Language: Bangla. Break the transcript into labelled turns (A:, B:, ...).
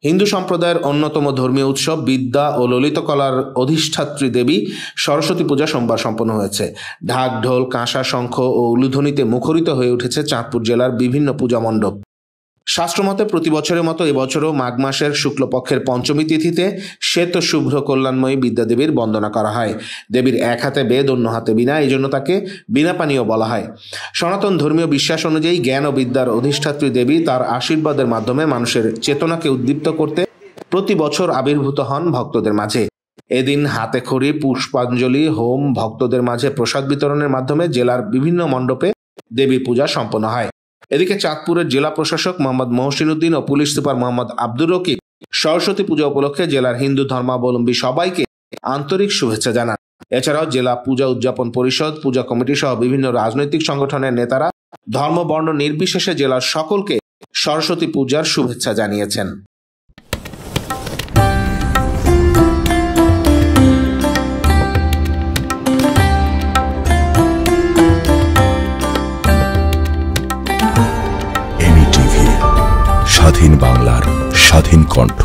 A: হিন্দু সম্প্রদায়ের অন্যতম ধর্মীয় উৎসব বিদ্যা ও ললিতকলার অধিষ্ঠাত্রী দেবী সরস্বতী পূজা সোমবার সম্পন্ন হয়েছে। ঢাক, ঢোল, কাঁসা, শঙ্খ ও উলুধ্বনিতে মুখরিত হয়ে উঠেছে চাঁদপুর জেলার বিভিন্ন পূজা মণ্ডপ। শাস্ত্রমতে প্রতি বছরের মতো এবছরও মাঘ মাসের শুক্লপক্ষের পঞ্চমী তিথিতে শ্বেত শুভ্র কল্যাণময়ী বিদ্যাদেবীর বন্দনা করা হয়। দেবীর এক হাতে বেদ, অন্য হাতে বীণা, এই জন্য তাকে বীণাপাণিও বলা হয়। সনাতন ধর্মীয় বিশ্বাস অনুযায়ী জ্ঞান ও বিদ্যার অধিষ্ঠাত্রী দেবী তার আশীর্বাদের মাধ্যমে মানুষের চেতনাকে উদ্দীপ্ত করতে প্রতি বছর আবির্ভূত হন ভক্তদের মাঝে। এদিন হাতে খড়ি, পুষ্পাঞ্জলি, হোম, ভক্তদের মাঝে প্রসাদ বিতরণের মাধ্যমে জেলার বিভিন্ন মণ্ডপে দেবী পূজা সম্পন্ন হয়। এদিকে চাঁদপুরের জেলা প্রশাসক মোহাম্মদ মহসিন উদ্দিন ও পুলিশ সুপার মোহাম্মদ আব্দুর রকিব সরস্বতী পূজা উপলক্ষে জেলার হিন্দু ধর্মাবলম্বী সবাইকে আন্তরিক শুভেচ্ছা জানান। এছাড়াও জেলা পূজা উদযাপন পরিষদ, পূজা কমিটি সহ বিভিন্ন রাজনৈতিক সংগঠনের নেতারা ধর্ম বর্ণ নির্বিশেষে জেলার সকলকে সরস্বতী পূজার শুভেচ্ছা জানিয়েছেন।
B: স্বাধীন বাংলার স্বাধীন কণ্ঠ।